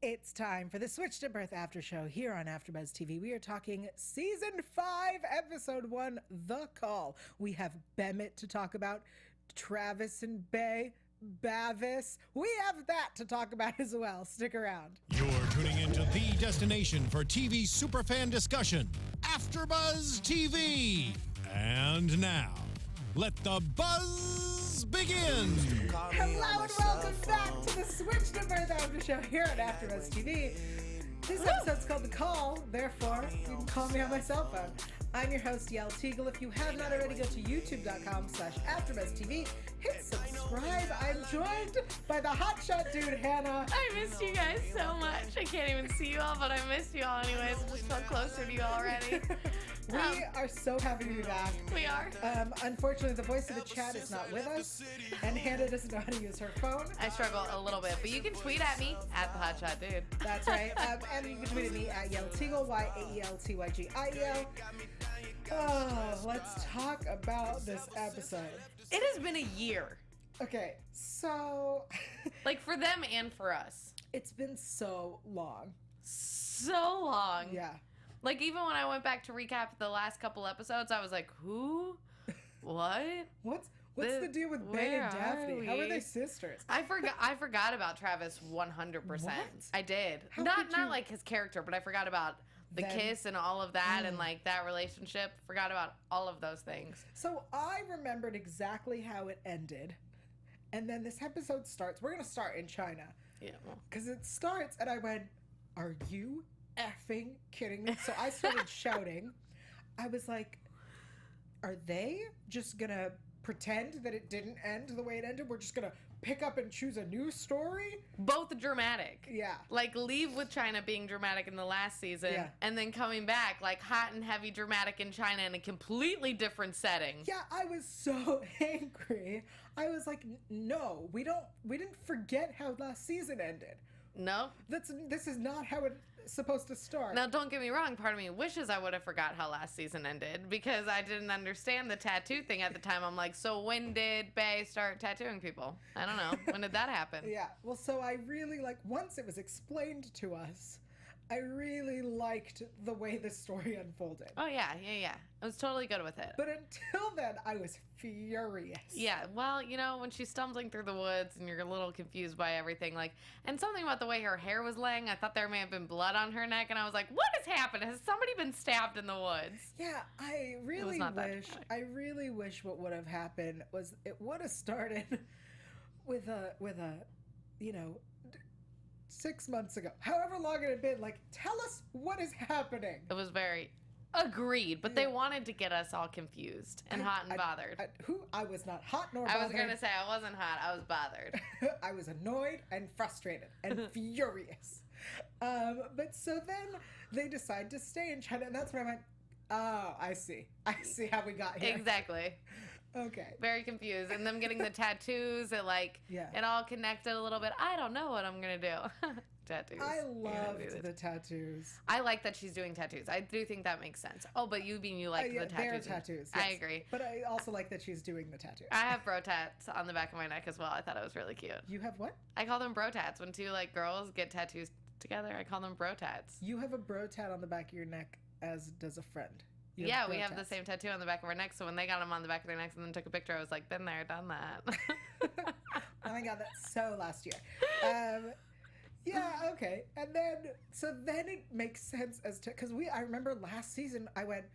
It's time for the Switch to Birth After Show here on AFTERBUZZ TV. We are talking Season 5, Episode 1, The Call. We have Emmett to talk about, Travis and Bavis. We have that to talk about as well. Stick around. You're tuning into the destination for TV superfan discussion, AFTERBUZZ TV. And now, let the buzz begin. Hello and welcome back to the Switch to Birth After Show here on AFTERBUZZ TV. This episode's called The Call, therefore, you can call me on my cell phone. I'm your host, Yael Tygiel. If you have not already, go to youtube.com/AfterBuzzTV. Hit subscribe. I'm joined by the hotshot dude, Hannah. I missed you guys so much. I can't even see you all, but I missed you all anyways. I just felt closer to you already. We are so happy to be back. We are. Unfortunately, the voice of the chat is not with us, and Hannah doesn't know how to use her phone. I struggle a little bit, but you can tweet at me, at the hotshot dude. That's right. And you can tweet at me at Yael Tygiel, YAELTYGIEL. Oh, let's talk about this episode. It has been a year. Okay, so... like, for them and for us. It's been so long. So long. Yeah. Like, even when I went back to recap the last couple episodes, I was like, who? What? What's the deal with Bay and Daphne? How are they sisters? I forgot about Travis 100%. What? I did. How not could you? like his character, but I forgot about the kiss and all of that and like that relationship. Forgot about all of those things. So I remembered exactly how it ended. And then this episode starts. We're going to start in China. Yeah. Because it starts and I went, are you effing kidding me? So I started shouting. I was like, are they just going to pretend that it didn't end the way it ended? We're just going to pick up and choose a new story? Both dramatic. Yeah. Like, leave with China being dramatic in the last season, and then coming back, like, hot and heavy dramatic in China in a completely different setting. Yeah, I was so angry. I was like, no, we didn't forget how last season ended. No. This is not how it's supposed to start. Now, don't get me wrong. Part of me wishes I would have forgot how last season ended because I didn't understand the tattoo thing at the time. I'm like, so when did Bay start tattooing people? I don't know. When did that happen? Yeah. Well, so I really, once it was explained to us, I really liked the way the story unfolded. Oh, yeah. I was totally good with it. But until then, I was furious. Yeah, well, when she's stumbling through the woods and you're a little confused by everything, and something about the way her hair was laying, I thought there may have been blood on her neck, and I was like, what has happened? Has somebody been stabbed in the woods? Yeah, I really wish what would have happened was it would have started with a 6 months ago, however long it had been, tell us what is happening. It was very agreed, but they wanted to get us all confused and hot and bothered. I was not hot nor bothered. I was going to say I wasn't hot, I was bothered. I was annoyed and frustrated and furious. But so then they decide to stay in China, and that's when I went, oh, I see how we got here. Exactly. Okay. Very confused. And them getting the tattoos, it all connected a little bit. I don't know what I'm going to do. Tattoos. I loved the tattoos. I like that she's doing tattoos. I do think that makes sense. Oh, but you like the tattoos. They're tattoos. Yes. I agree. But I also like that she's doing the tattoos. I have bro tats on the back of my neck as well. I thought it was really cute. You have what? I call them bro tats. When two girls get tattoos together, I call them bro tats. You have a bro tat on the back of your neck, as does a friend. Yeah, we have the same tattoo on the back of our necks. So when they got them on the back of their necks and then took a picture, I was like, been there, done that. Oh my God, that's so last year. Yeah, okay. And then it makes sense as to, because I remember last season I went,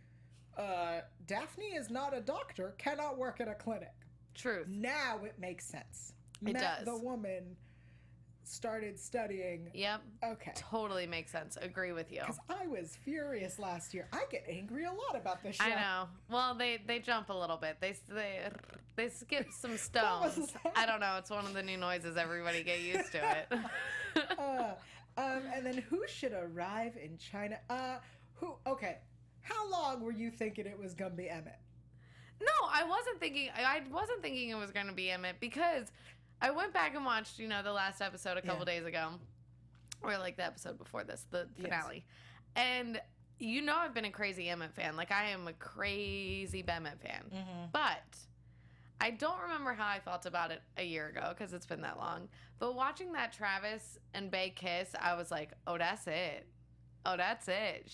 Daphne is not a doctor, cannot work at a clinic. Truth. Now it makes sense. It does. The woman started studying. Yep. Okay. Totally makes sense. Agree with you. Because I was furious last year. I get angry a lot about this show. I know. Well, they jump a little bit. They skip some stones. I don't know. It's one of the new noises. Everybody get used to it. And then who should arrive in China? Okay. How long were you thinking it was gonna be Emmett? No, I wasn't thinking it was gonna be Emmett because I went back and watched, the last episode a couple days ago, or the episode before this, the finale. Yes. And I've been a crazy Emmett fan. I am a crazy Emmett fan. Mm-hmm. But I don't remember how I felt about it a year ago because it's been that long. But watching that Travis and Bay kiss, I was like, oh, that's it. Oh, that's it.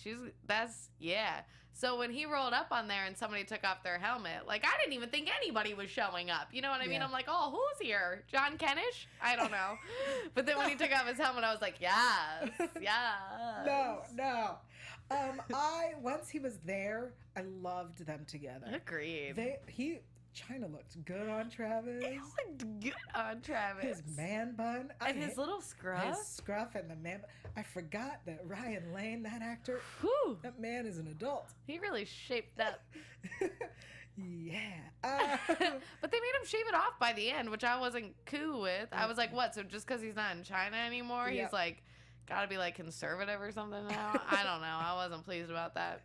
Yeah. So when he rolled up on there and somebody took off their helmet, like, I didn't even think anybody was showing up. You know what I mean? I'm like, oh, who's here? John Kennish? I don't know. But then when he took off his helmet, I was like, yes, yes. No. Once he was there, I loved them together. Agreed. China looked good on Travis. It looked good on Travis. His man bun. And his little scruff. His scruff and the man bun. I forgot that Ryan Lane, that actor, Whew. that man is an adult. He really shaped up. Yeah. But they made him shave it off by the end, which I wasn't cool with. I was like, what? So just because he's not in China anymore, he's like, got to be like conservative or something now? I don't know. I wasn't pleased about that.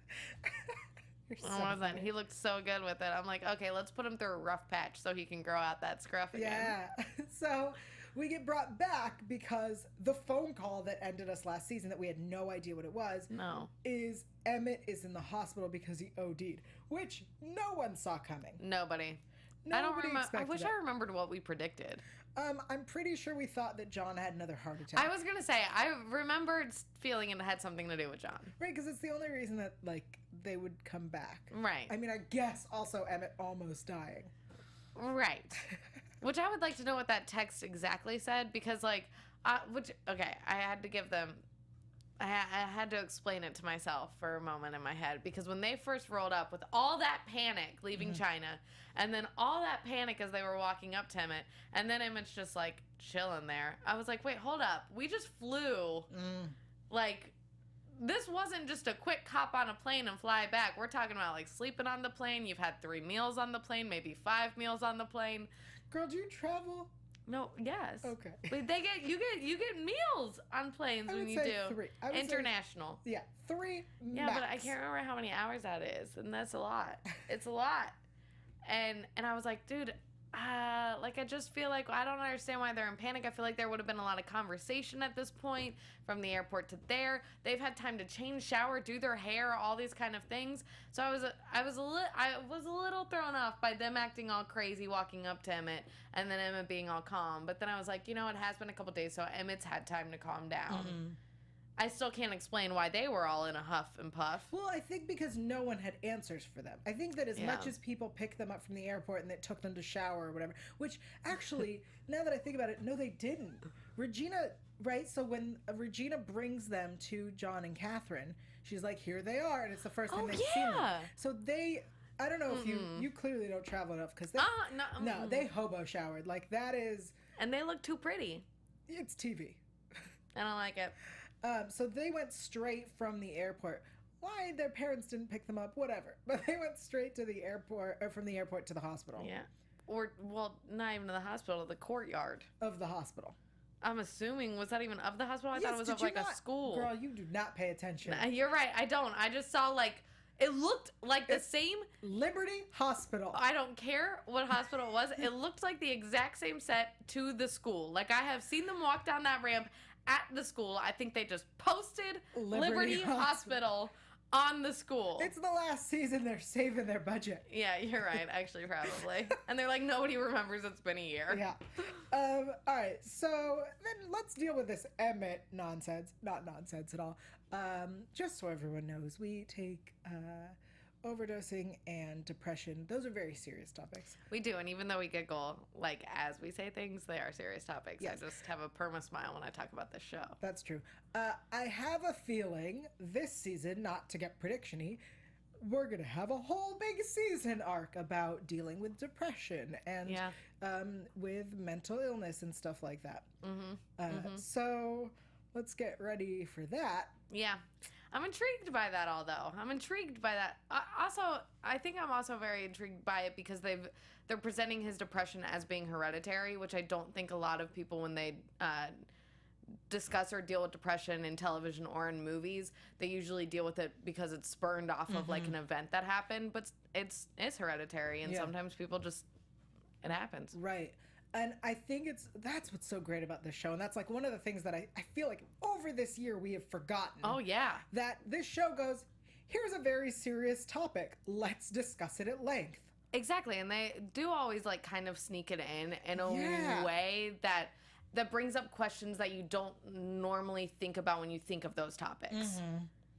He looked so good with it. I'm like, okay, let's put him through a rough patch so he can grow out that scruff again. Yeah. So we get brought back because the phone call that ended us last season that we had no idea what it was is Emmett is in the hospital because he OD'd, which no one saw coming. Nobody. I don't remember. I wish I remembered what we predicted. I'm pretty sure we thought that John had another heart attack. I was going to say, I remembered feeling it had something to do with John. Right, because it's the only reason that, like, they would come back. Right. I mean, I guess also Emmett almost dying. Right. Which I would like to know what that text exactly said, because, like, I had to give them... I had to explain it to myself for a moment in my head, because when they first rolled up with all that panic leaving China, and then all that panic as they were walking up to Emmett, and then Emmett's just like chilling there, I was like, wait, hold up, we just flew. Like, this wasn't just a quick hop on a plane and fly back. We're talking about like sleeping on the plane. You've had 3 meals on the plane, maybe 5 meals on the plane. Girl, do you travel? No, yes. Okay. But you get meals on planes when you do. 3. International. 3 max. Yeah, but I can't remember how many hours that is, and that's a lot. It's a lot. And I was like, dude, like, I just feel like I don't understand why they're in panic. I feel like there would have been a lot of conversation at this point from the airport to there. They've had time to change, shower, do their hair, all these kind of things. So I was a little thrown off by them acting all crazy walking up to Emmett, and then Emmett being all calm. But then I was like, you know, it has been a couple days, so Emmett's had time to calm down. I still can't explain why they were all in a huff and puff. Well, I think because no one had answers for them. I think that as much as people picked them up from the airport and it took them to shower or whatever, which actually, now that I think about it, no, they didn't. Regina, right? So when Regina brings them to John and Kathryn, she's like, here they are. And it's the first time they've seen them. So they... I don't know if you clearly don't travel enough because they hobo showered. Like, that is... And they look too pretty. It's TV. I don't like it. So they went straight from the airport. Why their parents didn't pick them up, whatever. But they went straight to the airport, or from the airport to the hospital. Yeah. Or, well, not even to the hospital, the courtyard. Of the hospital. I'm assuming, was that even of the hospital? I thought it was of, like, a school. Girl, you do not pay attention. You're right, I don't. I just saw, like, it looked like the same... Liberty Hospital. I don't care what hospital it was. It looked like the exact same set to the school. Like, I have seen them walk down that ramp at the school. I think they just posted Liberty Hospital on the school. It's the last season. They're saving their budget. Yeah, you're right. Actually, probably. And they're like, nobody remembers it's been a year. Yeah. All right. So then let's deal with this Emmett nonsense. Not nonsense at all. Just so everyone knows, we take overdosing and depression. Those are very serious topics. We do, and even though we giggle, like, as we say things, they are serious topics. Yes. I just have a perma smile when I talk about this show. That's true. I have a feeling this season, not to get prediction-y, we're going to have a whole big season arc about dealing with depression and with mental illness and stuff like that. So let's get ready for that. Yeah. I'm intrigued by that all, though. I'm intrigued by that. I think I'm also very intrigued by it because they're presenting his depression as being hereditary, which I don't think a lot of people, when they discuss or deal with depression in television or in movies, they usually deal with it because it's spurned off of, like, an event that happened. But it's hereditary, and sometimes people just... It happens. Right. And I think that's what's so great about this show. And that's like one of the things that I feel like over this year we have forgotten. Oh, yeah. That this show goes, here's a very serious topic. Let's discuss it at length. Exactly, and they do always like kind of sneak it in a Yeah. way that brings up questions that you don't normally think about when you think of those topics.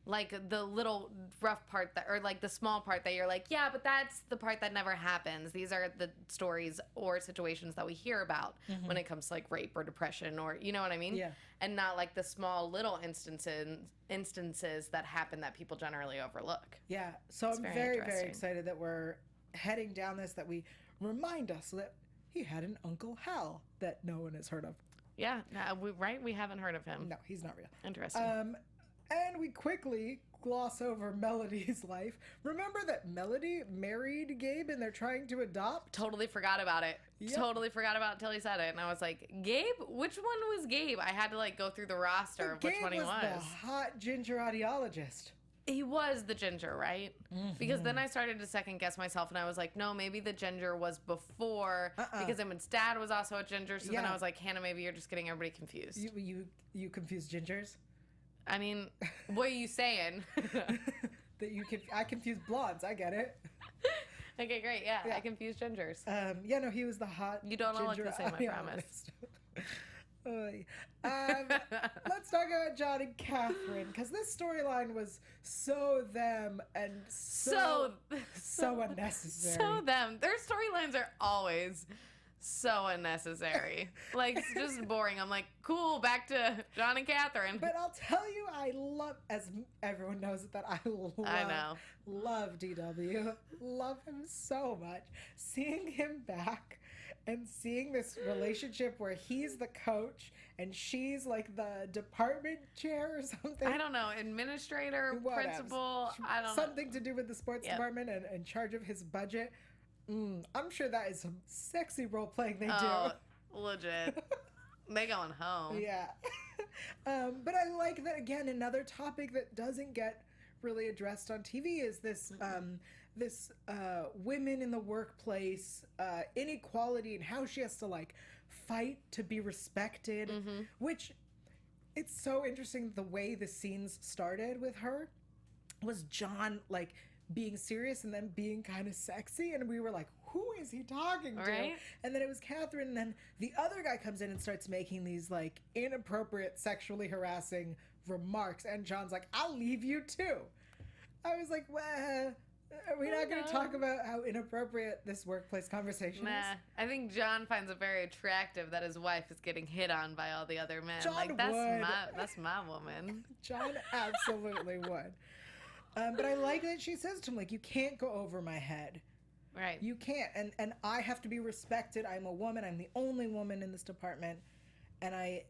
Like the little rough part that, or like the small part that you're like, yeah, but that's the part that never happens. These are the stories or situations that we hear about when it comes to like rape or depression, or you know what I mean? Yeah. And not like the small little instances that happen that people generally overlook. Yeah. So I'm very very, very interesting. excited that we're heading down this, that we remind us that he had an Uncle Hal that no one has heard of. Yeah, we haven't heard of him. No, he's not real. Interesting. And we quickly gloss over Melody's life. Remember that Melody married Gabe and they're trying to adopt? Totally forgot about it. Yep. Totally forgot about it until he said it. And I was like, Gabe? Which one was Gabe? I had to like go through the roster of which one he was. Gabe was the hot ginger audiologist. He was the ginger, right? Because then I started to second guess myself and I was like, no, maybe the ginger was before because Emmett's dad was also a ginger. So then I was like, Hannah, maybe you're just getting everybody confused. You confuse gingers? I mean, what are you saying? I confuse blondes. I get it. Okay, great. Yeah, I confuse gingers. Yeah, no, he was the hot. You don't all look ginger the same, I promise. Oy. Let's talk about John and Kathryn, because this storyline was so them and so unnecessary. So them. Their storylines are always so unnecessary. Like, it's just boring. I'm like, cool, back to John and Kathryn. But I'll tell you, I love, as everyone knows, that I love DW. Love him so much. Seeing him back and seeing this relationship where he's the coach and she's like the department chair or something. I don't know, administrator, principal, I don't know. Something to do with the sports department and in charge of his budget. I'm sure that is some sexy role playing they do. Legit. They going home. Yeah. But I like that, again, another topic that doesn't get really addressed on TV is this women in the workplace, inequality, and how she has to like fight to be respected, which it's so interesting. The way the scenes started with her was John like being serious and then being kind of sexy, and we were like, who is he talking to? Right? And then it was Kathryn, and then the other guy comes in and starts making these like inappropriate, sexually harassing remarks, and John's like, I'll leave you too. I was like, well, are we not going to talk about how inappropriate this workplace conversation is? I think John finds it very attractive that his wife is getting hit on by all the other men. John like, would. That's my woman. John absolutely would. But I like that she says to him, like, you can't go over my head. Right. You can't. And I have to be respected. I'm a woman. I'm the only woman in this department. And I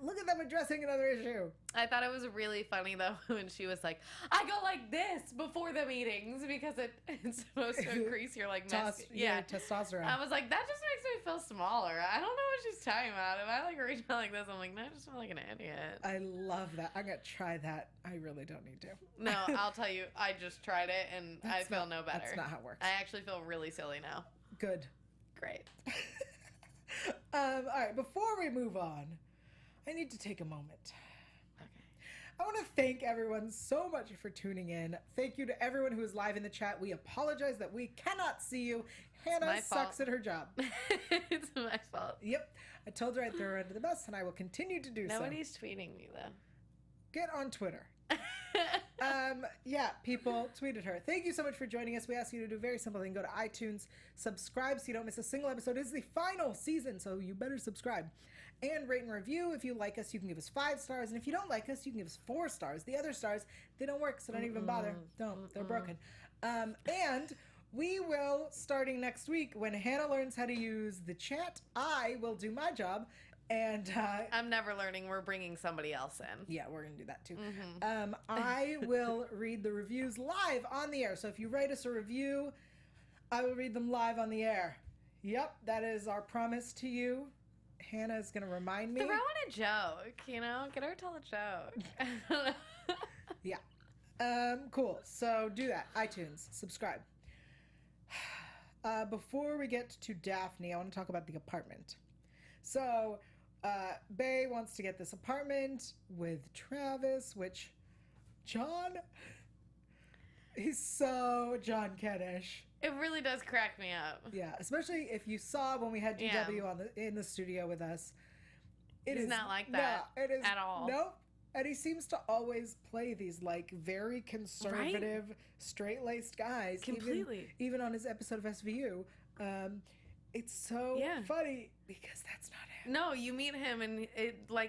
look at them addressing another issue. I thought it was really funny, though, when she was like, I go like this before the meetings because it's supposed to increase your, like, testosterone. I was like, that just makes me feel smaller. I don't know what she's talking about. If I, like, reach out like this, I'm like, no, I just feel like an idiot. I love that. I'm going to try that. I really don't need to. No, I'll tell you, I just tried it, and I feel no better. That's not how it works. I actually feel really silly now. Good. Great. All right, before we move on, I need to take a moment. Okay. I want to thank everyone so much for tuning in. Thank you to everyone who is live in the chat. We apologize that we cannot see you. Hannah sucks at her job. It's my fault. Yep. I told her I'd throw her under the bus, and I will continue to do Nobody's tweeting me, though. Get on Twitter. Yeah, people tweeted her. Thank you so much for joining us. We ask you to do a very simple thing. Go to iTunes, subscribe so you don't miss a single episode. It is the final season, so you better subscribe. And rate and review. If you like us, you can give us 5 stars. And if you don't like us, you can give us 4 stars. The other stars, they don't work, so don't even bother. Don't. They're broken. And we will, starting next week, when Hannah learns how to use the chat, I will do my job. And I'm never learning. We're bringing somebody else in. Yeah, we're going to do that too. I will read the reviews live on the air. So if you write us a review, I will read them live on the air. Yep, that is our promise to you. Hannah is going to remind me. Throw in a joke, you know? Get her to tell a joke. Yeah. Cool. So do that. iTunes. Subscribe. Before we get to Daphne, I want to talk about the apartment. So, Bay wants to get this apartment with Travis, which John He's so John Kennish. It really does crack me up. Yeah, especially if you saw when we had GW in the studio with us. He's not like that at all. Nope. And he seems to always play these like very conservative, straight-laced guys. Completely. Even on his episode of SVU. It's so funny because that's not him. No, you meet him and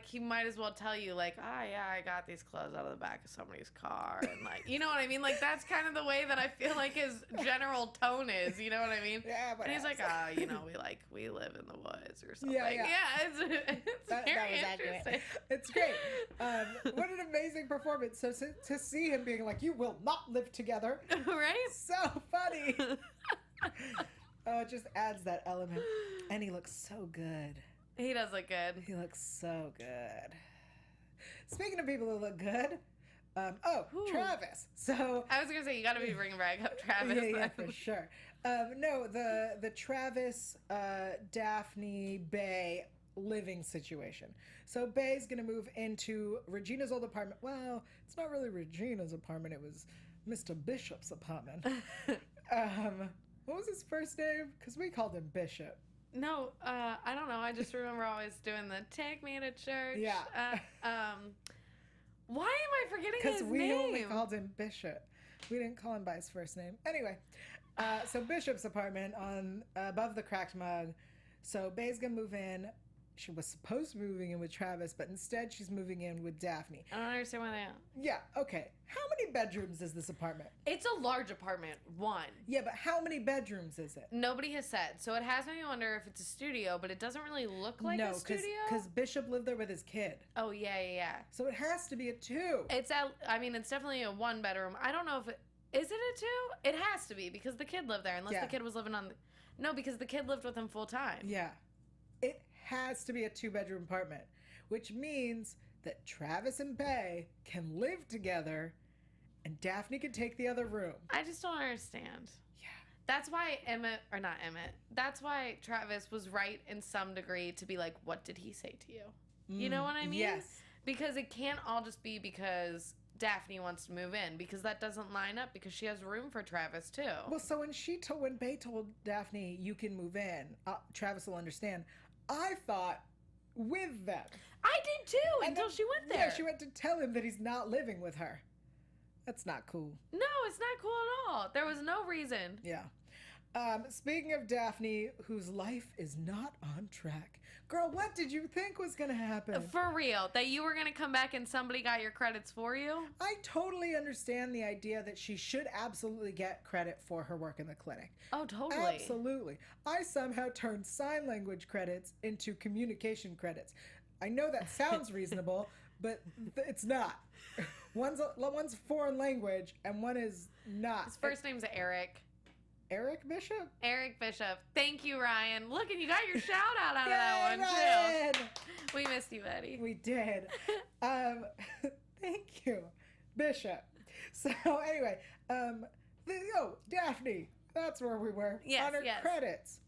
he might as well tell you like, I got these clothes out of the back of somebody's car, and like, you know what I mean? Like that's kind of the way that I feel like his general tone is. You know what I mean? Yeah, but and he's like, we live in the woods or something. Yeah. It's very interesting. It's great. What an amazing performance. So to see him being like, you will not live together, right? So funny. Oh, it just adds that element. And he looks so good. He does look good. He looks so good. Speaking of people who look good, Travis. So I was going to say, you got to be bringing back up Travis. Yeah, for sure. No, the Travis, Daphne, Bay living situation. So Bay's going to move into Regina's old apartment. Well, it's not really Regina's apartment. It was Mr. Bishop's apartment. What was his first name? Because we called him Bishop. No, I don't know. I just remember always doing the take me to church. Yeah. Why am I forgetting his name? Because we only called him Bishop. We didn't call him by his first name. Anyway, so Bishop's apartment on above the cracked mug. So Bay's going to move in. She was supposed to be moving in with Travis, but instead she's moving in with Daphne. I don't understand why they are. Yeah, okay. How many bedrooms is this apartment? It's a large apartment, one. Yeah, but how many bedrooms is it? Nobody has said. So it has made me wonder if it's a studio, but it doesn't really look like a studio. No, because Bishop lived there with his kid. Oh, yeah. So it has to be a 2. It's definitely a 1 bedroom. I don't know if is it a 2? It has to be because the kid lived there, unless the kid was living on no, because the kid lived with him full time. Yeah. It has to be a 2-bedroom apartment, which means that Travis and Bay can live together and Daphne can take the other room. I just don't understand. Yeah. That's why that's why Travis was right in some degree to be like, what did he say to you? You know what I mean? Yes. Because it can't all just be because Daphne wants to move in, because that doesn't line up, because she has room for Travis too. Well, so when Bay told Daphne, you can move in, Travis will understand. I thought with them. I did too, until she went there. Yeah, she went to tell him that he's not living with her. That's not cool. No, it's not cool at all. There was no reason. Yeah. Speaking of Daphne, whose life is not on track. Girl, what did you think was going to happen? For real, that you were going to come back and somebody got your credits for you? I totally understand the idea that she should absolutely get credit for her work in the clinic. Oh, totally. Absolutely. I somehow turned sign language credits into communication credits. I know that sounds reasonable, but it's not. One's foreign language and one is not. His first name's Eric. Eric Bishop? Eric Bishop. Thank you, Ryan. Look, and you got your shout out of Yay, that one, Ryan! too. We missed you, buddy. We did. Thank you, Bishop. So anyway, Daphne. That's where we were. Yes, on her credits.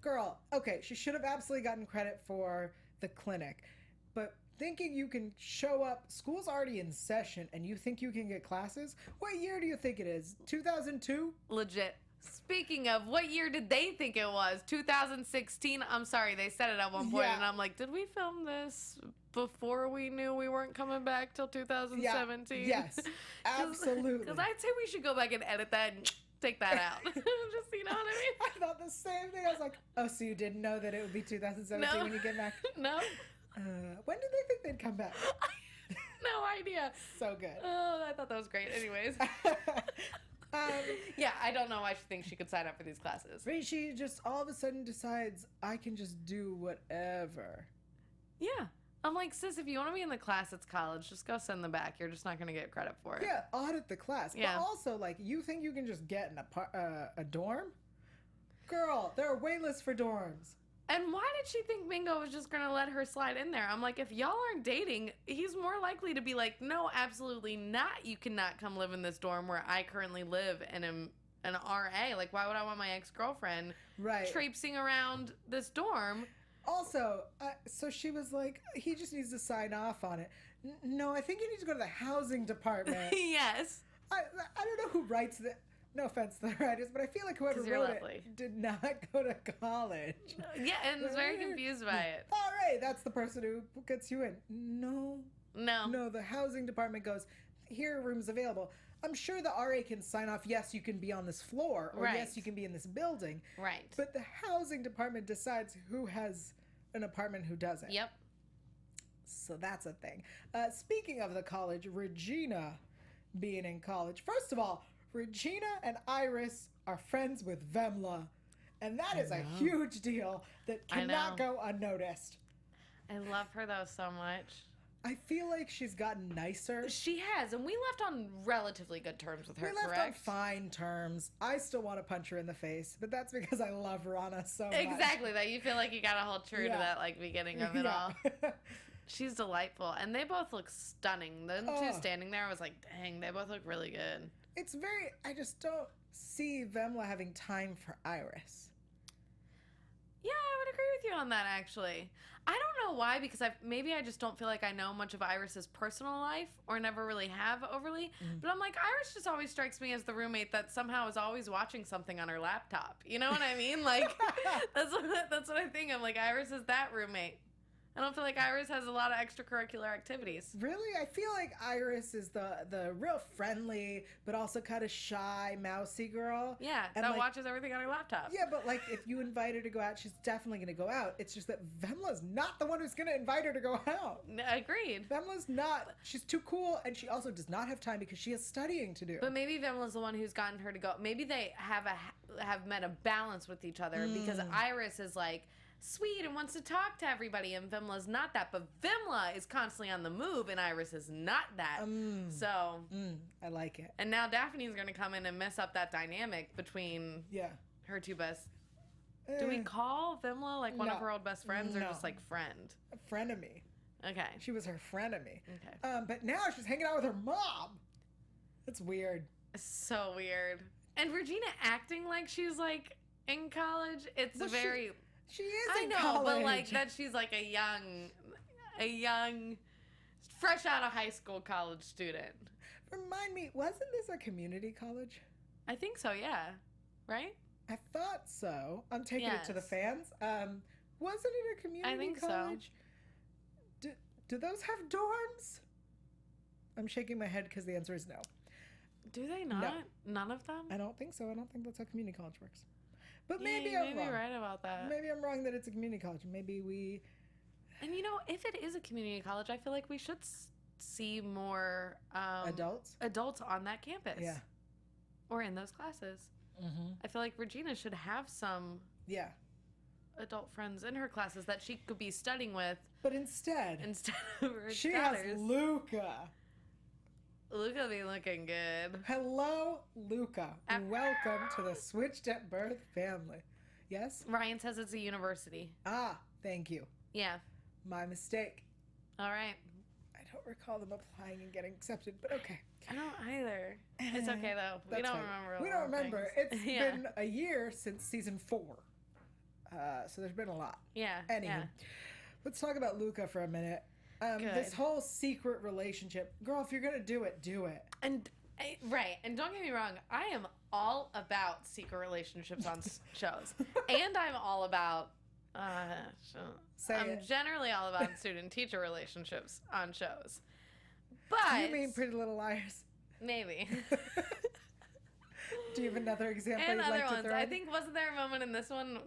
Girl, okay, she should have absolutely gotten credit for the clinic, but thinking you can show up, school's already in session, and you think you can get classes? What year do you think it is? 2002? Legit. Speaking of, what year did they think it was? 2016? I'm sorry, they said it at one point, and I'm like, did we film this before we knew we weren't coming back till 2017? Yes, absolutely. Because I'd say we should go back and edit that and take that out. Just, you know what I mean? I thought the same thing. I was like, oh, so you didn't know that it would be 2017 when you get back? No. When did they think they'd come back? No idea. So good. Oh, I thought that was great. Anyways. Yeah, I don't know why she thinks she could sign up for these classes. Right, she just all of a sudden decides, I can just do whatever. Yeah. I'm like, sis, if you want to be in the class, it's college. Just go send them back. You're just not going to get credit for it. Yeah, audit the class. Yeah. But also, like, you think you can just get in a dorm? Girl, there are wait lists for dorms. And why did she think Mingo was just going to let her slide in there? I'm like, if y'all aren't dating, he's more likely to be like, no, absolutely not. You cannot come live in this dorm where I currently live and am an RA. Like, why would I want my ex-girlfriend traipsing around this dorm? Also, so she was like, he just needs to sign off on it. No, I think you need to go to the housing department. Yes. I don't know who writes the. No offense to the writers, but I feel like whoever wrote it did not go to college. Yeah, and was very confused by it. All right, that's the person who gets you in. No. No, the housing department goes, here are rooms available. I'm sure the RA can sign off, yes, you can be on this floor, or yes, you can be in this building. Right. But the housing department decides who has an apartment, who doesn't. Yep. So that's a thing. Speaking of the college, Regina being in college. First of all, Regina and Iris are friends with Vemla. And that is a huge deal that cannot go unnoticed. I love her, though, so much. I feel like she's gotten nicer. She has, and we left on relatively good terms with her, correct? We left on fine terms. I still want to punch her in the face, but that's because I love Rana so much. Exactly, that you feel like you gotta hold true to that, like, beginning of it all. She's delightful, and they both look stunning. The two standing there, I was like, dang, they both look really good. It's very, I just don't see Vemla having time for Iris. Yeah, I would agree with you on that, actually. I don't know why, because maybe I just don't feel like I know much of Iris's personal life, or never really have overly. But I'm like, Iris just always strikes me as the roommate that somehow is always watching something on her laptop. You know what I mean? Like, that's what I think. I'm like, Iris is that roommate. I don't feel like Iris has a lot of extracurricular activities. Really? I feel like Iris is the real friendly, but also kind of shy, mousy girl. Yeah, and that watches everything on her laptop. Yeah, but like if you invite her to go out, she's definitely going to go out. It's just that Vemla's not the one who's going to invite her to go out. Agreed. Vemla's not. She's too cool, and she also does not have time because she has studying to do. But maybe Vemla's the one who's gotten her to go. Maybe they have met a balance with each other because Iris is like sweet and wants to talk to everybody, and Vemla's not that. But Vemla is constantly on the move, and Iris is not that. So I like it. And now Daphne's going to come in and mess up that dynamic between her two best. Do we call Vemla like one of her old best friends, or just like friend? A frenemy. Okay. She was her frenemy. Okay. But now she's hanging out with her mom. That's weird. So weird. And Regina acting like she's like in college. It's very. She is I in know, college. but like that she's like a young, fresh out of high school college student. Remind me, wasn't this a community college? I think so, yeah. Right? I thought so. I'm taking it to the fans. Wasn't it a community I think college? So. Do those have dorms? I'm shaking my head because the answer is no. Do they not? No. None of them? I don't think so. I don't think that's how community college works. But Yeah, maybe you I'm may be wrong. right about that. Maybe I'm wrong that it's a community college. Maybe we... And you know, if it is a community college, I feel like we should see more adults on that campus. Yeah. Or in those classes. I feel like Regina should have some adult friends in her classes that she could be studying with. But instead of her she scholars. has Luca. Luca be looking good. Hello, Luca. Welcome to the Switched at Birth family. Yes? Ryan says it's a university. Ah, thank you. Yeah. My mistake. All right. I don't recall them applying and getting accepted, but okay. I don't either. It's okay, though. We don't remember. We don't remember. It's been a year since season 4. So there's been a lot. Yeah. Anywho, let's talk about Luca for a minute. This whole secret relationship. Girl, if you're going to do it, do it. And and don't get me wrong, I am all about secret relationships on shows. And I'm all about I'm generally all about student-teacher relationships on shows. But you mean Pretty Little Liars? Maybe. Do you have another example and you'd other like to ones. throw? I think, wasn't there a moment in this one?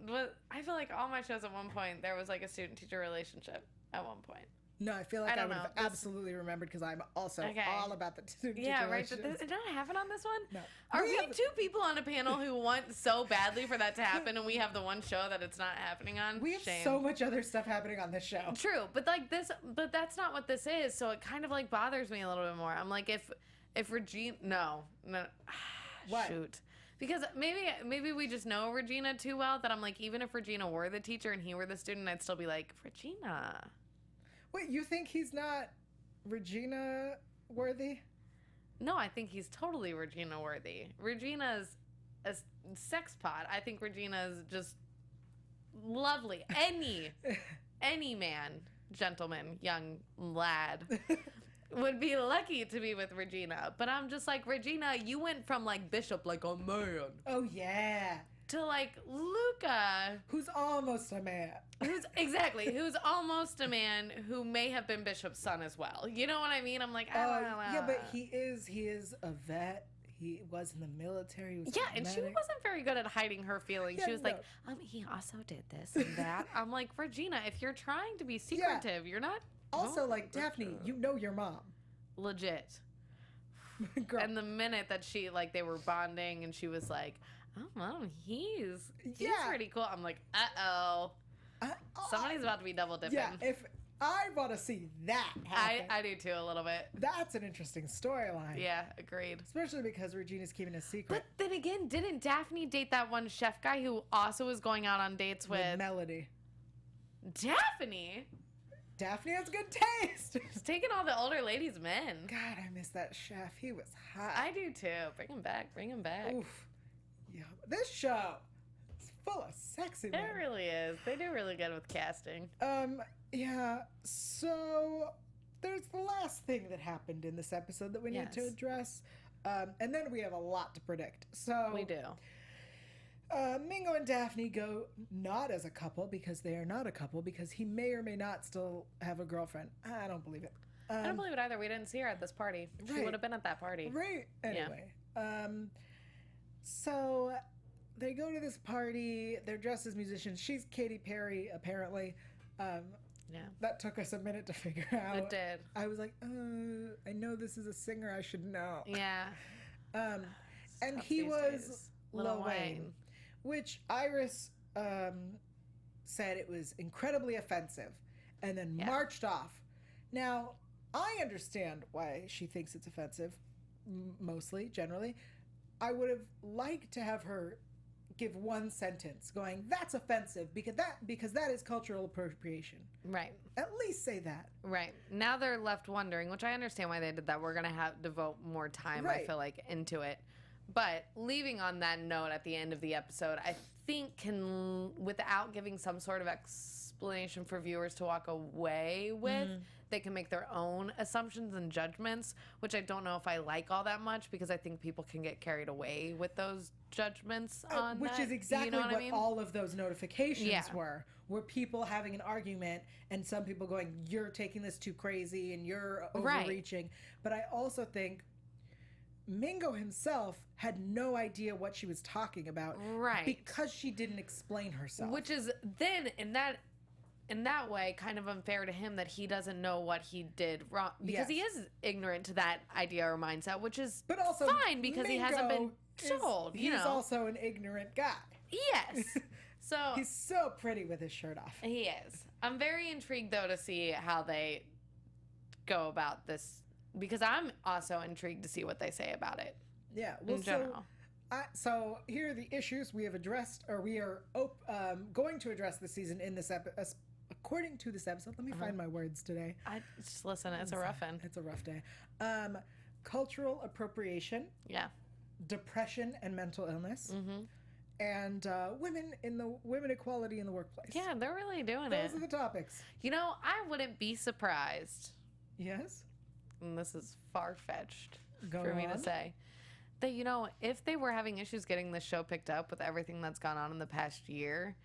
I feel like all my shows at one point, there was like a student-teacher relationship at one point. No, I feel like I would have absolutely remembered because I'm also all about the student-teacher relationship. But did that happen on this one? No. Are we two people on a panel who want so badly for that to happen, and we have the one show that it's not happening on? We have so much other stuff happening on this show. True, but like this, but that's not what this is. So it kind of like bothers me a little bit more. I'm like, if Regina, no. What? Shoot. Because maybe we just know Regina too well that I'm like, even if Regina were the teacher and he were the student, I'd still be like, Regina. Wait, you think he's not Regina worthy? No, I think he's totally Regina worthy. Regina's a sex pot. I think Regina's just lovely. Any man, gentleman, young lad would be lucky to be with Regina. But I'm just like, Regina, you went from like Bishop, like a man, Oh, yeah. to like Luca, Who's almost a man. who's almost a man who may have been Bishop's son as well. You know what I mean? I'm like, Yeah, but he is a vet. He was in the military. He was and she wasn't very good at hiding her feelings. Yeah, She was like, he also did this and that. I'm like, Regina, if you're trying to be secretive, you're not. Also, like, Daphne, you know your mom. Legit. Girl. And the minute that they were bonding and she was like, oh, well, he's pretty cool. I'm like, uh-oh. Somebody's about to be double dipping. Yeah, if I want to see that happen. I do too, a little bit. That's an interesting storyline. Yeah, agreed. Especially because Regina's keeping a secret. But then again, didn't Daphne date that one chef guy who also was going out on dates with Melody? Daphne? Daphne has good taste. She's taking all the older ladies' men. God, I miss that chef. He was hot. I do too. Bring him back. Bring him back. Oof. Yeah, this show is full of sexy men. It really is. They do really good with casting. Yeah, so there's the last thing that happened in this episode that we need to address. And then we have a lot to predict. So we do. Mingo and Daphne go not as a couple because they are not a couple because he may or may not still have a girlfriend. I don't believe it. I don't believe it either. We didn't see her at this party. She would have been at that party. Right. Anyway. Yeah. So they go to this party. They're dressed as musicians. She's Katy Perry, apparently. Yeah. That took us a minute to figure out. It did. I was like, I know this is a singer. I should know. Yeah. And he was Lil Wayne, which Iris said it was incredibly offensive and then marched off. Now, I understand why she thinks it's offensive, mostly, generally. I would have liked to have her give one sentence going, that's offensive because that is cultural appropriation. Right. At least say that. Right. Now they're left wondering, which I understand why they did that. We're going to have to devote more time, I feel like, into it. But leaving on that note at the end of the episode, I think without giving some sort of explanation for viewers to walk away with, they can make their own assumptions and judgments, which I don't know if I like all that much because I think people can get carried away with those judgments on which that. is exactly You know what what I mean? all of those notifications were people having an argument and some people going, you're taking this too crazy and you're overreaching. But I also think Mingo himself had no idea what she was talking about, because she didn't explain herself. Which is then in that way kind of unfair to him that he doesn't know what he did wrong because he is ignorant to that idea or mindset, which is but also fine because he hasn't been told. He's also an ignorant guy. Yes. So he's so pretty with his shirt off. He is. I'm very intrigued though to see how they go about this. Because I'm also intrigued to see what they say about it. Yeah, well, in general. So here are the issues we have addressed, or we are going to address this season in this episode. According to this episode, let me find my words today. Just listen, it's a rough one. It's a rough day. Cultural appropriation. Yeah. Depression and mental illness. And women equality in the workplace. Yeah, they're really doing it. Those are the topics. You know, I wouldn't be surprised. Yes. And this is far-fetched for me to say, that, you know, if they were having issues getting this show picked up with everything that's gone on in the past year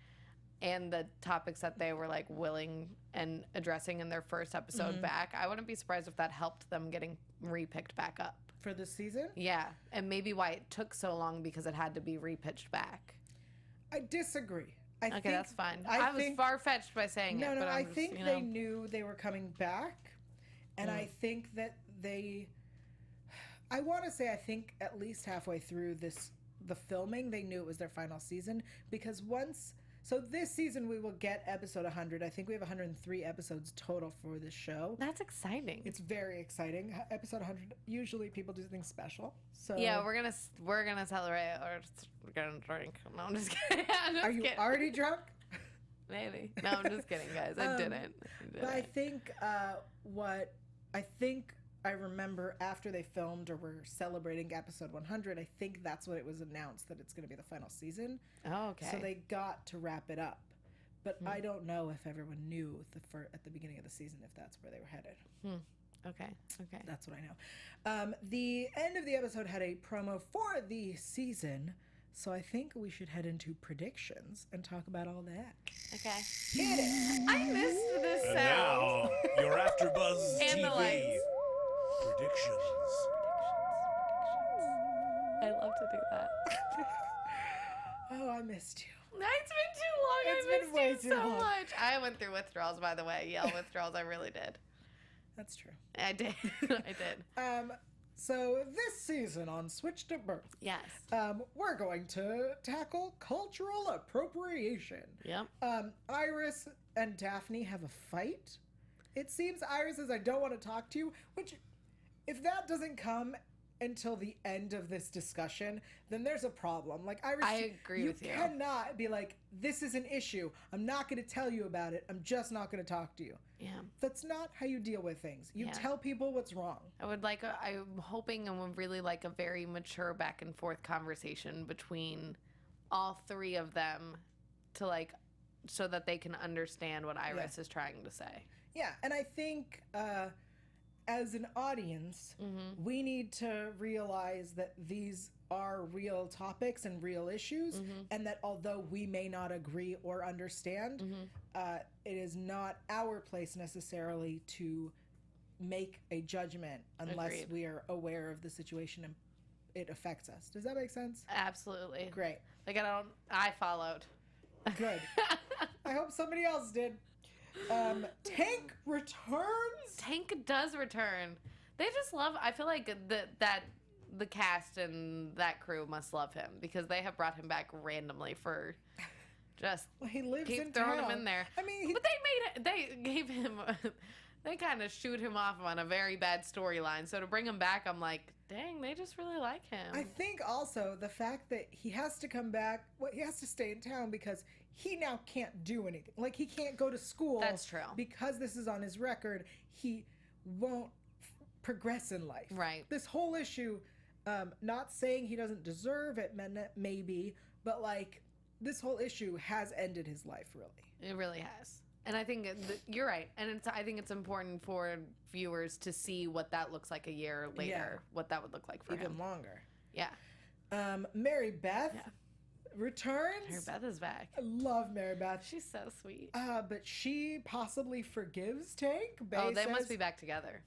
and the topics that they were, like, willing and addressing in their first episode back, I wouldn't be surprised if that helped them getting re-picked back up. For this season? Yeah, and maybe why it took so long because it had to be re-pitched back. I disagree. Okay, that's fine. I was far-fetched by saying it. No, I think they knew they were coming back. And I think that I want to say, I think at least halfway through the filming, they knew it was their final season because so this season we will get episode 100. I think we have 103 episodes total for this show. That's exciting. It's very exciting. Episode 100, usually people do things special. So yeah, we're gonna celebrate or we're gonna drink. No, I'm just kidding. Are you already drunk? Maybe. No, I'm just kidding, guys. I didn't. But I think I remember after they filmed or were celebrating episode 100, I think that's when it was announced that it's going to be the final season. Oh, okay. So they got to wrap it up. But I don't know if everyone knew at the beginning of the season if that's where they were headed. Okay. That's what I know. The end of the episode had a promo for the season, so I think we should head into predictions and talk about all that. Okay. Hit it! I missed this And sound. now, your AfterBuzz And the TV lights. predictions. I love to do that. Oh, I missed you. It's been too long. It's I been missed way you too so long. much. I went through withdrawals, by the way. Yael withdrawals. I really did. That's true. I did. I did. So this season on Switch to Birth, Yes. we're going to tackle cultural appropriation. Yep. Iris and Daphne have a fight. It seems Iris says, I don't want to talk to you, which, if that doesn't come until the end of this discussion, then there's a problem. Like, Iris, I agree with you. You cannot be like, this is an issue. I'm not going to tell you about it. I'm just not going to talk to you. Yeah. That's not how you deal with things. You tell people what's wrong. I'm hoping and would really like a very mature back and forth conversation between all three of them to like, so that they can understand what Iris is trying to say. Yeah. And I think, as an audience, we need to realize that these are real topics and real issues, and that although we may not agree or understand, it is not our place necessarily to make a judgment unless Agreed. we are aware of the situation and it affects us. Does that make sense? Absolutely. Great. Like I followed. Good. I hope somebody else did. Tank returns. Tank does return. They just love. I feel like that the cast and that crew must love him because they have brought him back randomly for just Well, he lives keep in throwing town. him in there. I mean, but they gave him. They kind of shoot him off on a very bad storyline. So to bring him back, I'm like, dang, they just really like him. I think also the fact that he has to come back, he has to stay in town because he now can't do anything. Like, he can't go to school. That's true. Because this is on his record, he won't progress in life. Right. This whole issue, not saying he doesn't deserve it, maybe, but like, this whole issue has ended his life, really. It really has. And I think you're right. And I think it's important for viewers to see what that looks like a year later, what that would look like for him. Even longer. Yeah. Mary Beth returns. Mary Beth is back. I love Mary Beth. She's so sweet. But she possibly forgives Tank. Oh, they says must be back together.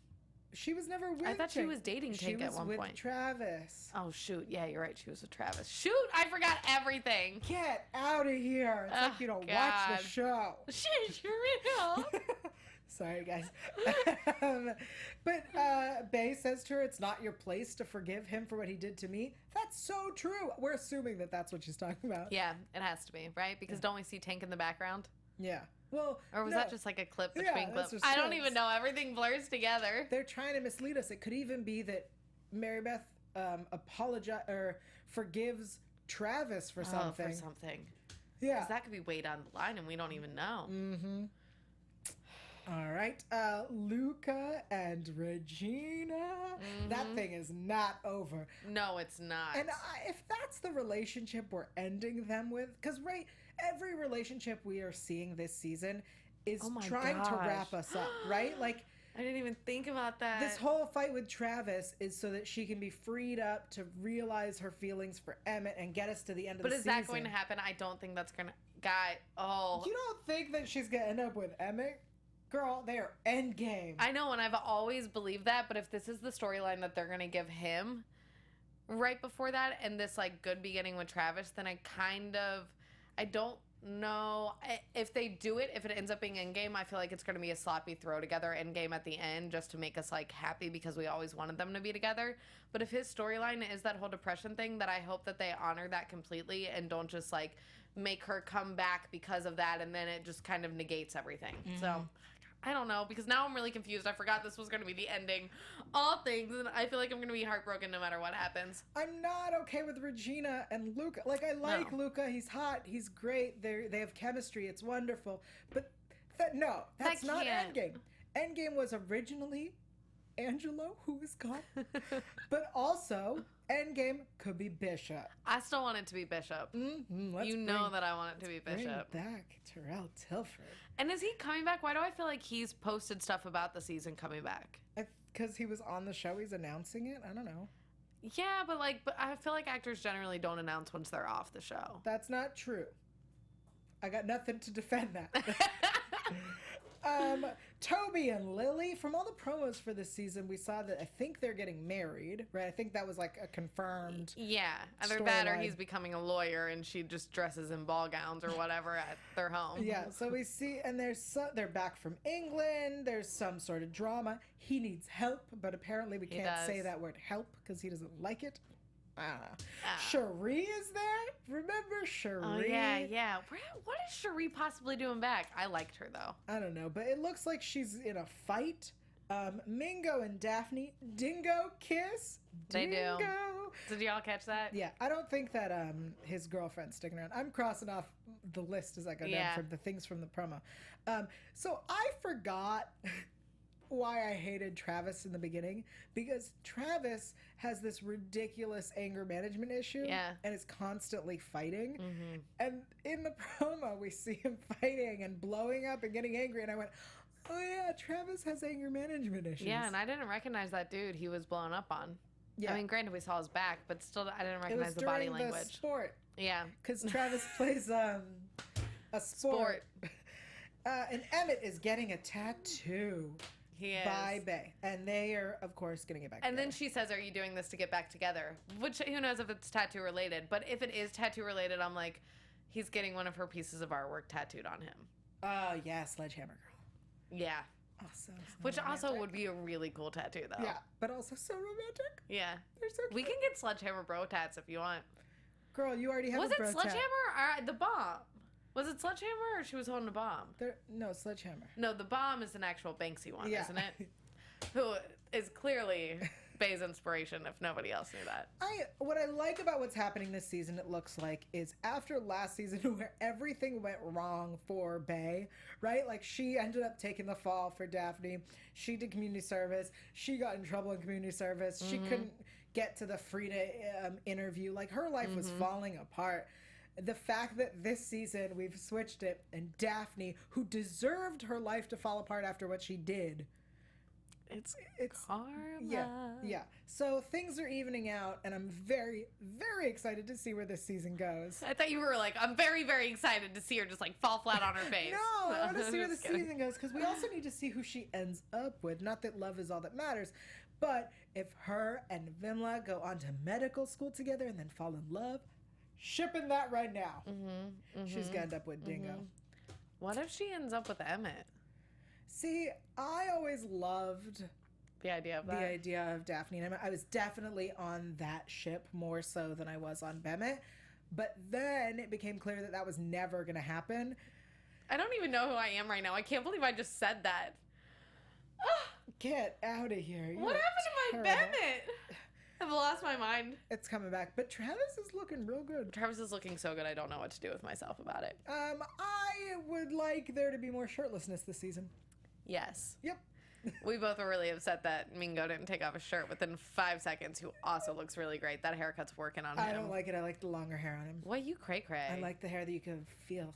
She was never with I thought she Tank. was dating Tank at one She was point. with Travis. Oh, shoot. Yeah, you're right. She was with Travis. Shoot, I forgot everything. Get out of here. It's like you don't watch the show. She's real. Sorry, guys. But Bay says to her, it's not your place to forgive him for what he did to me. That's so true. We're assuming that that's what she's talking about. Yeah, it has to be, right? Because don't we see Tank in the background? Yeah. Well, Or was no. that just like a clip between that's clips? just I don't clips. even know. Everything blurs together. They're trying to mislead us. It could even be that Mary Beth apologizes or forgives Travis for something. Oh, for something. Yeah. Because that could be way down the line and we don't even know. Mm-hmm. All right. Luca and Regina. That thing is not over. No, it's not. And if that's the relationship we're ending them with, because every relationship we are seeing this season is trying to wrap us up, right? Like, I didn't even think about that. this whole fight with Travis is so that she can be freed up to realize her feelings for Emmett and get us to the end of the season. But is that going to happen? I don't think that's going to... You don't think that she's going to end up with Emmett? Girl, they are endgame. I know, and I've always believed that, but if this is the storyline that they're going to give him right before that, and this, like, good beginning with Travis, then I don't know. If they do it, if it ends up being Endgame, I feel like it's going to be a sloppy throw together Endgame at the end just to make us, like, happy because we always wanted them to be together. But if his storyline is that whole depression thing, that I hope that they honor that completely and don't just, like, make her come back because of that, and then it just kind of negates everything. So... I don't know, because now I'm really confused. I forgot this was going to be the ending. All things, and I feel like I'm going to be heartbroken no matter what happens. I'm not okay with Regina and Luca. Like, I like Luca. He's hot. He's great. They have chemistry. It's wonderful. But that's not Endgame. Endgame was originally Angelo, who is gone. But also, endgame could be Bishop. I still want it to be Bishop. You know that I want it to be Bishop. Bring back Terrell Tilford. And is he coming back? Why do I feel like he's posted stuff about the season coming back? Because he was on the show, he's announcing it? I don't know. Yeah, but I feel like actors generally don't announce once they're off the show. That's not true. I got nothing to defend that. Toby and Lily, from all the promos for this season, we saw that I think they're getting married, right? I think that was like a confirmed. Yeah, either that or he's becoming a lawyer and she just dresses in ball gowns or whatever at their home. Yeah, so we see, and they're back from England. There's some sort of drama. He needs help, but apparently we can't say that word help because he doesn't like it. Cherie is there. Remember Cherie? Oh, yeah. What is Cherie possibly doing back? I liked her, though. I don't know, but it looks like she's in a fight. Mingo and Daphne, dingo kiss. They do. Did y'all catch that? Yeah, I don't think that his girlfriend's sticking around. I'm crossing off the list as I go down from the things from the promo. So I forgot why I hated Travis in the beginning, because Travis has this ridiculous anger management issue and is constantly fighting. And in the promo, we see him fighting and blowing up and getting angry. And I went, oh yeah, Travis has anger management issues. Yeah, and I didn't recognize that dude he was blowing up on. Yeah. I mean, granted, we saw his back, but still, I didn't recognize the body language. It was during the sport. Yeah. Because Travis plays a sport. And Emmett is getting a tattoo. He is. By Bay. And they are, of course, getting it back together. And then she says, are you doing this to get back together? Which, who knows if it's tattoo related. But if it is tattoo related, I'm like, he's getting one of her pieces of artwork tattooed on him. Oh, yeah, Sledgehammer Girl. Yeah. Awesome. Which also would be a really cool tattoo, though. Yeah, but also so romantic. Yeah. They're so cute. We can get Sledgehammer bro tats if you want. Girl, you already have a bro tat. Was it Sledgehammer or the bomb? Was it Sledgehammer or she was holding a bomb? No, Sledgehammer. No, the bomb is an actual Banksy one, isn't it? Who is clearly Bay's inspiration, if nobody else knew that. What I like about what's happening this season, it looks like, is after last season where everything went wrong for Bay, right? Like, she ended up taking the fall for Daphne. She did community service. She got in trouble in community service. She couldn't get to the Frida interview. Like, her life was falling apart. The fact that this season we've switched it, and Daphne, who deserved her life to fall apart after what she did, it's karma. Yeah. So things are evening out, and I'm very, very excited to see where this season goes. I thought you were like, I'm very, very excited to see her just like fall flat on her face. No, I want to see where the season goes, because we also need to see who she ends up with. Not that love is all that matters, but if her and Vimla go on to medical school together and then fall in love, shipping that right now. She's gonna end up with Dingo. What if she ends up with Emmett? See, I always loved the idea of Daphne and Emmett. I was definitely on that ship more so than I was on Bemmett. But then it became clear that that was never gonna happen. I don't even know who I am right now. I can't believe I just said that. Get out of here. What happened to my Bemmett? I've lost my mind. It's coming back. But Travis is looking real good. Travis is looking so good, I don't know what to do with myself about it. I would like there to be more shirtlessness this season. Yes. Yep. We both were really upset that Mingo didn't take off his shirt within 5 seconds, who also looks really great. That haircut's working on him. I don't like it. I like the longer hair on him. What, you cray-cray? I like the hair that you can feel.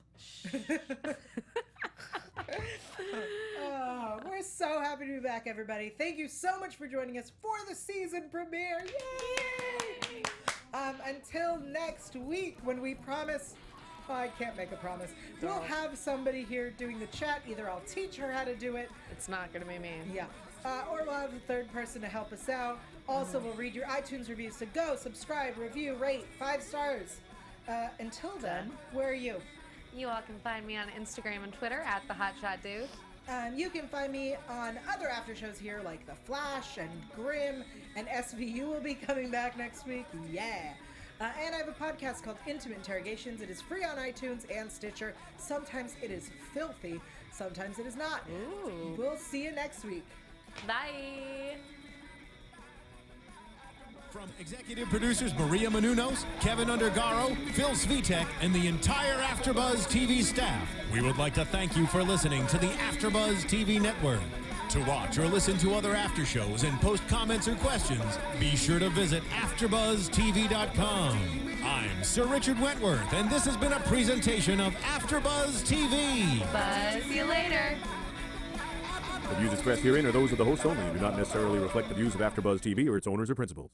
Oh, we're so happy to be back, everybody. Thank you so much for joining us for the season premiere. Yay! Until next week, when we promise... Oh, I can't make a promise. We'll have somebody here doing the chat. Either I'll teach her how to do it. It's not going to be me. Yeah. Or we'll have a third person to help us out. Also, we'll read your iTunes reviews. So go, subscribe, review, rate, 5 stars. Until then, where are you? You all can find me on Instagram and Twitter at @TheHotShotDude. You can find me on other after shows here like The Flash and Grimm, and SVU will be coming back next week. Yeah. And I have a podcast called Intimate Interrogations. It is free on iTunes and Stitcher. Sometimes it is filthy. Sometimes it is not. Ooh. We'll see you next week. Bye. From executive producers Maria Menounos, Kevin Undergaro, Phil Svitek, and the entire AfterBuzz TV staff, we would like to thank you for listening to the AfterBuzz TV network. To watch or listen to other after shows and post comments or questions, be sure to visit AfterBuzzTV.com. I'm Sir Richard Wentworth, and this has been a presentation of AfterBuzz TV. Buzz you later. The views expressed herein are those of the hosts only and do not necessarily reflect the views of AfterBuzz TV or its owners or principals.